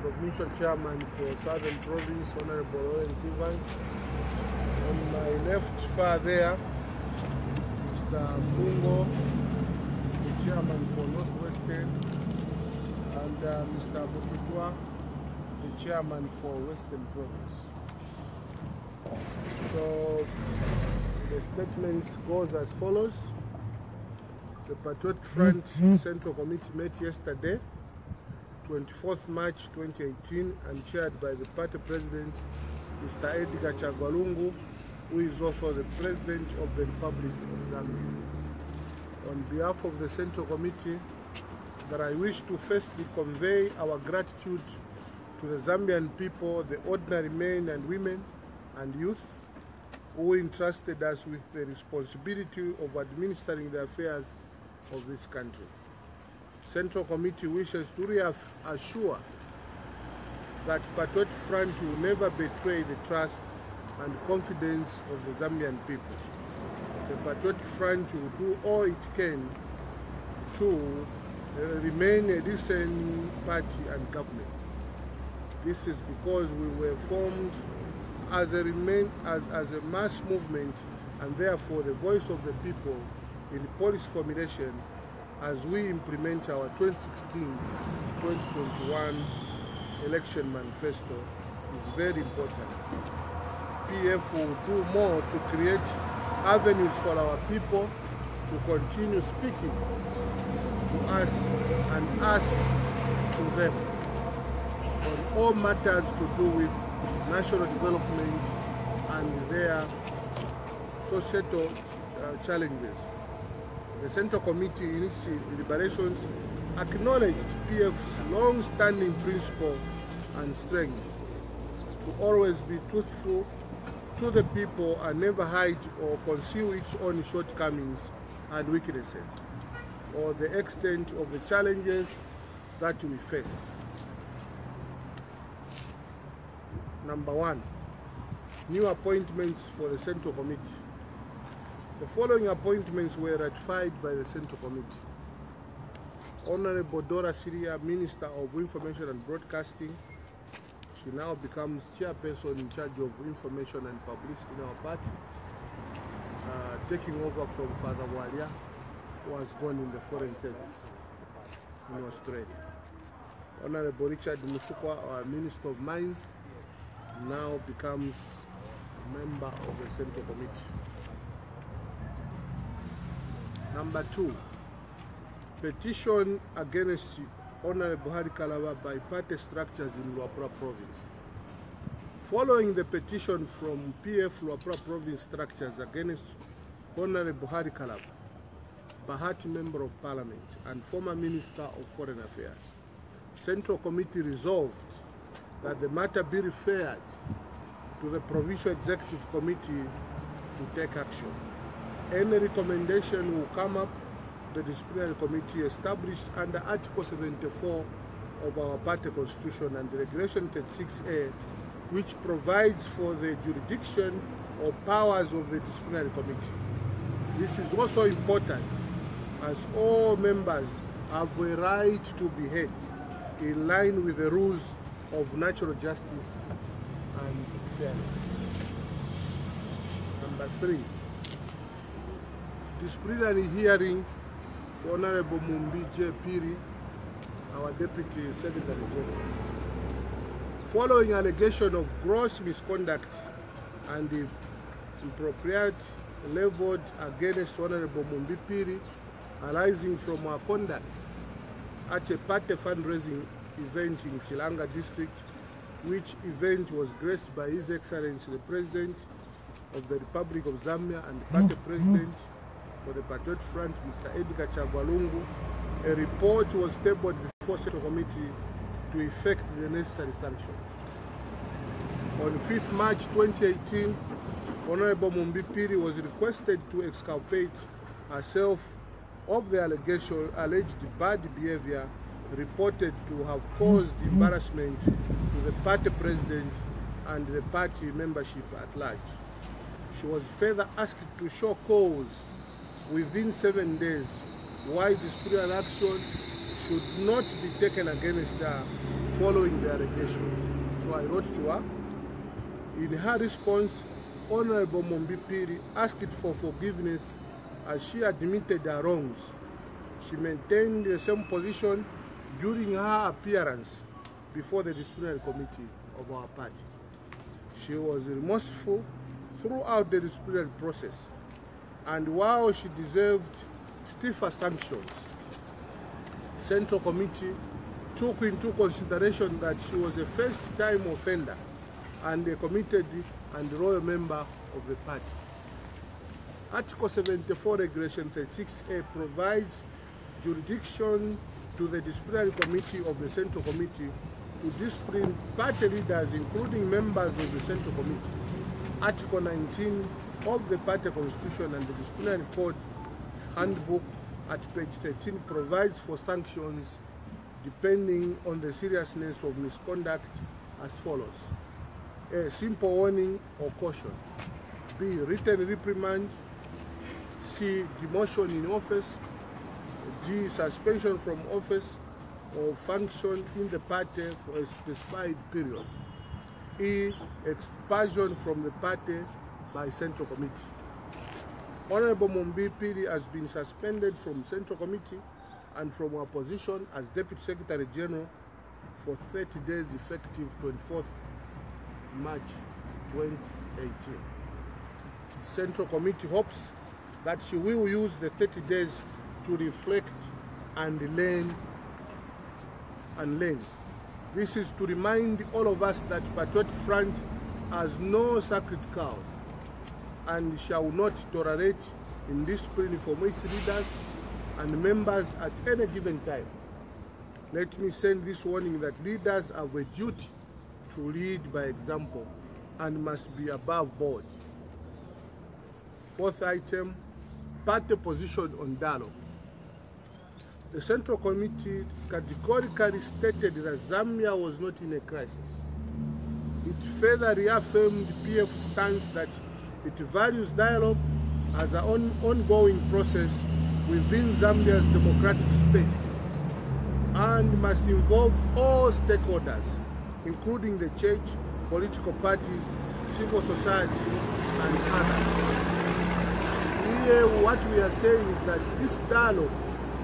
Provincial Chairman for Southern Province, Honorable Lawrence Evans. On my left far there, Mr. Mungo, the Chairman for Northwestern, and Mr. Bukitwa, the Chairman for Western Province. So the statement goes as follows. The Patriotic Front Central Committee met yesterday, 24th March 2018, and chaired by the party president, Mr. Edgar Chagwa Lungu, who is also the President of the Republic of Zambia. On behalf of the Central Committee, that I wish to firstly convey our gratitude to the Zambian people, the ordinary men and women and youth, who entrusted us with the responsibility of administering the affairs of this country. Central Committee wishes to reassure that Patriotic Front will never betray the trust and confidence of the Zambian people. The Patriotic Front will do all it can to remain a decent party and government. This is because we were formed as a mass movement, and therefore the voice of the people in policy formulation as we implement our 2016-2021 election manifesto is very important. PF will do more to create avenues for our people to continue speaking to us and us to them on all matters to do with national development and their societal challenges. The Central Committee in its deliberations acknowledged PF's long-standing principle and strength to always be truthful to the people and never hide or conceal its own shortcomings and weaknesses, or the extent of the challenges that we face. Number one, new appointments for the Central Committee. The following appointments were ratified by the Central Committee. Honorable Dora Siria, Minister of Information and Broadcasting. She now becomes chairperson in charge of information and publicity in our party, taking over from Father Walia, who was gone in the Foreign Service in Australia. Honorable Richard Musukwa, our Minister of Mines, now becomes a member of the Central Committee. Number two, petition against Honorable Buhari Kalaba by party structures in Luapula Province. Following the petition from PF Luapula Province structures against Honorable Buhari Kalaba, Bahati Member of Parliament and former Minister of Foreign Affairs, Central Committee resolved that the matter be referred to the Provincial Executive Committee to take action. Any recommendation will come up the disciplinary committee established under Article 74 of our party constitution and Regulation 36A, which provides for the jurisdiction or powers of the disciplinary committee. This is also important as all members have a right to be heard in line with the rules of natural justice and fairness. Number three, disciplinary hearing for Honorable Mumbi J. Piri, our Deputy Secretary General. Following allegation of gross misconduct and inappropriate leveled against Honorable Mumbi Piri arising from our conduct at a party fundraising event in Chilanga District, which event was graced by His Excellency the President of the Republic of Zambia and Party President for the Patriotic Front, Mr. Edgar Chagwa Lungu, a report was tabled before Central Committee to effect the necessary sanction. On 5th March 2018, Honorable Mumbi Piri was requested to exculpate herself of the alleged bad behavior reported to have caused embarrassment to the party president and the party membership at large. She was further asked to show cause within 7 days why disciplinary action should not be taken against her following the allegations. So I wrote to her. In her response, Honorable Mombi Phiri asked for forgiveness as she admitted her wrongs. She maintained the same position during her appearance before the disciplinary committee of our party. She was remorseful throughout the disciplinary process, and while she deserved stiffer sanctions, Central Committee took into consideration that she was a first-time offender and a committed and loyal member of the party. Article 74, Regulation 36A provides jurisdiction to the disciplinary committee of the Central Committee to discipline party leaders, including members of the Central Committee. Article 19 of the party constitution and the disciplinary code handbook at page 13 provides for sanctions depending on the seriousness of misconduct as follows: A, simple warning or caution. B, written reprimand. C, demotion in office. D, suspension from office or function in the party for a specified period. E, expulsion from the party by Central Committee. Honorable Mombi Phiri has been suspended from Central Committee and from her position as Deputy Secretary General for 30 days effective 24th March 2018. Central Committee hopes that she will use the 30 days to reflect and learn. This is to remind all of us that Patriotic Front has no sacred cow and shall not tolerate indiscipline from its leaders and members at any given time. Let me send this warning that leaders have a duty to lead by example and must be above board. Fourth item, party position on dialogue. The Central Committee categorically stated that Zambia was not in a crisis. It further reaffirmed PF stance that it values dialogue as an ongoing process within Zambia's democratic space and must involve all stakeholders, including the church, political parties, civil society, and others. Here, what we are saying is that this dialogue,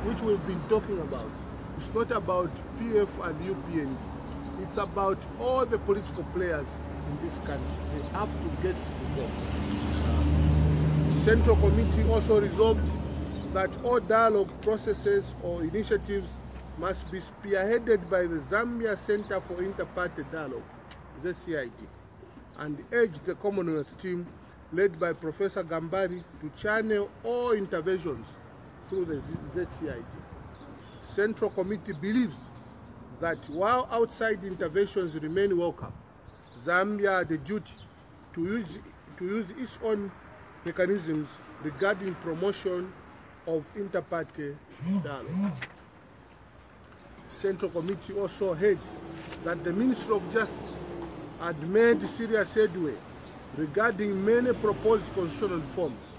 which we've been talking about, is not about PF and UPND. It's about all the political players in this country. They have to get involved. Central Committee also resolved that all dialogue processes or initiatives must be spearheaded by the Zambia Center for Inter-Party Dialogue, ZCID, and urged the Commonwealth team led by Professor Gambari to channel all interventions through the ZCID. Central Committee believes that while outside interventions remain welcome, Zambia had a duty to use its own mechanisms regarding promotion of inter-party dialogue. Central Committee also heard that the Ministry of Justice had made serious headway regarding many proposed constitutional reforms.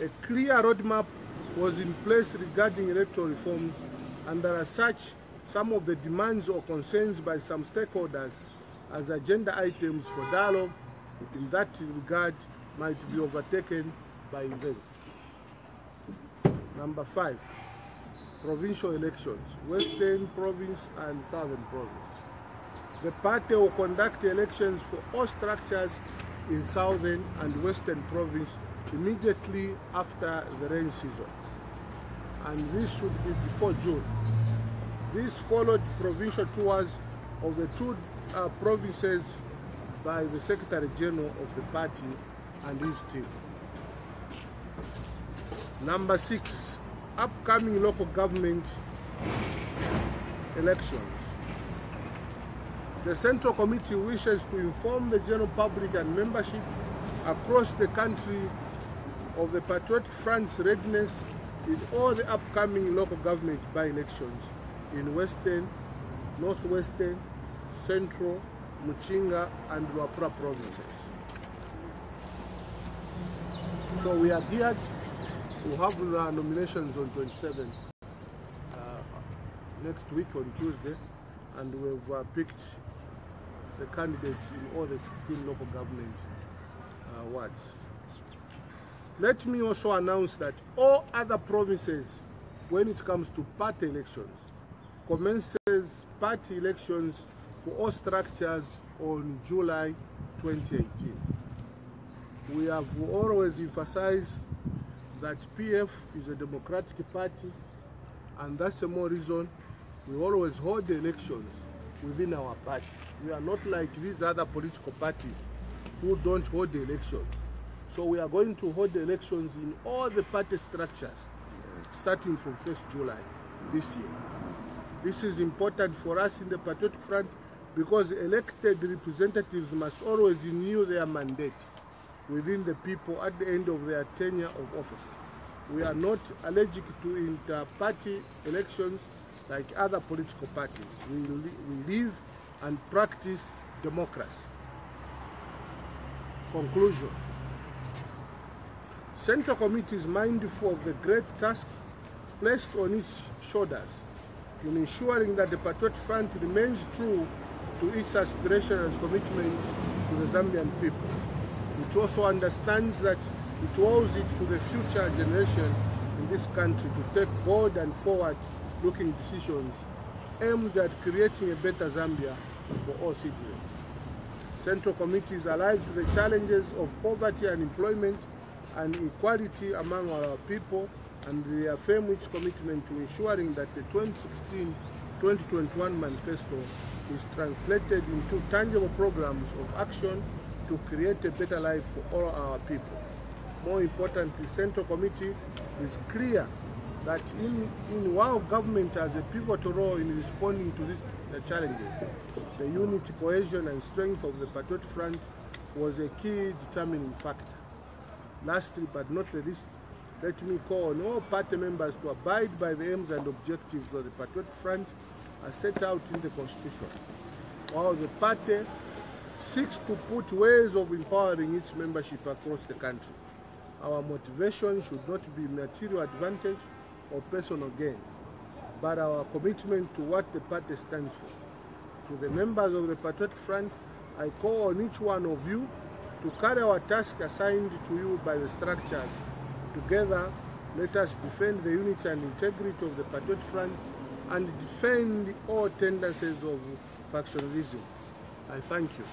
A clear roadmap was in place regarding electoral reforms, and as such, some of the demands or concerns by some stakeholders as agenda items for dialogue in that regard might be overtaken by events. Number 5, provincial elections, Western Province and Southern Province. The party will conduct elections for all structures in Southern and Western Province immediately after the rain season, and this should be before June. This followed provincial tours of the two provinces by the Secretary General of the party and his team. Number 6, upcoming local government elections. The Central Committee wishes to inform the general public and membership across the country of the Patriotic Front's readiness in all the upcoming local government by-elections in Western, Northwestern, Central, Muchinga, and Luapula provinces. So we are geared to have the nominations on 27 next week on Tuesday, and we've picked the candidates in all the 16 local government wards. Let me also announce that all other provinces, when it comes to party elections, commences party elections for all structures on July 2018. We have always emphasized that PF is a democratic party, and that's the more reason we always hold the elections within our party. We are not like these other political parties who don't hold the elections. So we are going to hold the elections in all the party structures starting from 1st July this year. This is important for us in the Patriotic Front because elected representatives must always renew their mandate within the people at the end of their tenure of office. We are not allergic to inter-party elections like other political parties. We live and practice democracy. Conclusion. Central Committee is mindful of the great task placed on its shoulders in ensuring that the Patriotic Front remains true to its aspiration and commitment to the Zambian people. It also understands that it owes it to the future generation in this country to take bold and forward-looking decisions aimed at creating a better Zambia for all citizens. Central Committee is alive to the challenges of poverty and unemployment and equality among our people, and reaffirm its commitment to ensuring that the 2016-2021 manifesto is translated into tangible programs of action to create a better life for all our people. More importantly, Central Committee is clear that while government has a pivotal role in responding to these challenges, the unity, cohesion and strength of the Patriotic Front was a key determining factor. Lastly but not the least, let me call on all party members to abide by the aims and objectives of the Patriotic Front as set out in the Constitution, while the party seeks to put ways of empowering its membership across the country. Our motivation should not be material advantage or personal gain, but our commitment to what the party stands for. To the members of the Patriotic Front, I call on each one of you to carry our task assigned to you by the structures. Together, let us defend the unity and integrity of the Patriotic Front and defend all tendencies of factionalism. I thank you.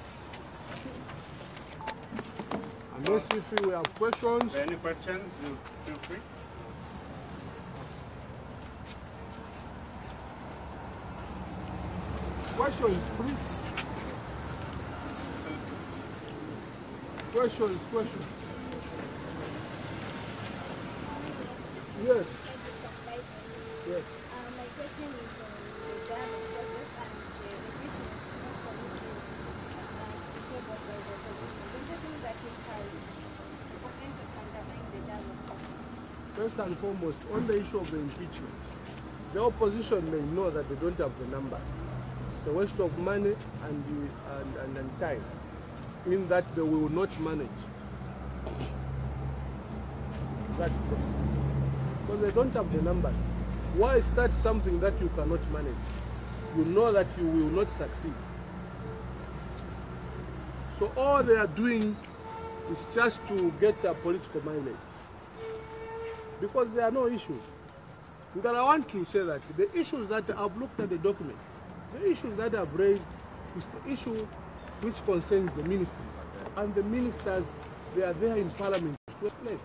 Unless if we have questions. Any questions, you feel free. Questions, please. Questions. Yes. Yes. My question is on the dam process and the revision committee tabled by the opposition. Don't you think that it has the potential to undermine the dialogue? First and foremost, on the issue of the impeachment, the opposition may know that they don't have the numbers. It's a waste of money and time, in that they will not manage that process. Because they don't have the numbers. Why start something that you cannot manage? You know that you will not succeed. So all they are doing is just to get a political mileage. Because there are no issues. But I want to say that the issues that I've looked at the document, the issues that I've raised is the issue which concerns the ministries. And the ministers, they are there in Parliament to explain.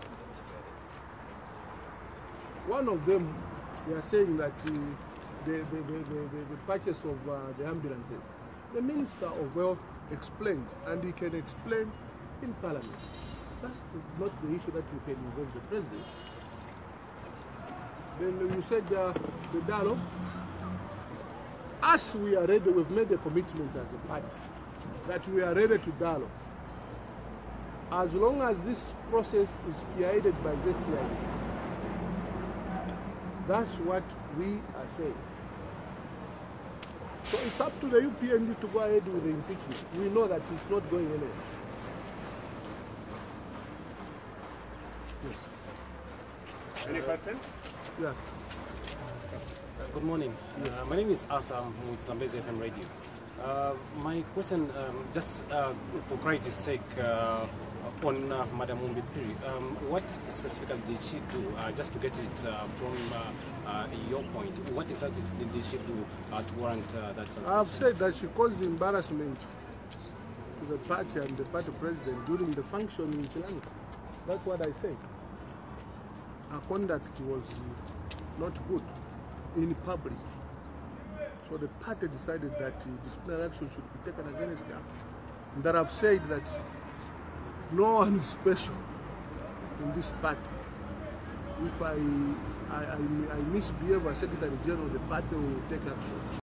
One of them, they are saying that the purchase of the ambulances, the Minister of Wealth explained, and he can explain in Parliament. That's not the issue that you can involve the President. Then you said the dialogue. As we are ready, we've made a commitment as a party that we are ready to dialogue. As long as this process is spearheaded by ZCI, that's what we are saying. So it's up to the UPND to go ahead with the impeachment. We know that it's not going anywhere. Yes. Any questions? Yeah. Good morning. My name is Arthur. I'm with Zambezi FM Radio. My question, just for clarity's sake, on Madam Mumbiri, what specifically did she do, just to get it from your point, what exactly did she do to warrant that suspension? I've said that she caused embarrassment to the party and the party president during the function in Chilanga. That's what I said. Her conduct was not good in public. So the party decided that disciplinary action should be taken against her. And that I've said that no one is special in this party. If I misbehave as Secretary General, the party will take action.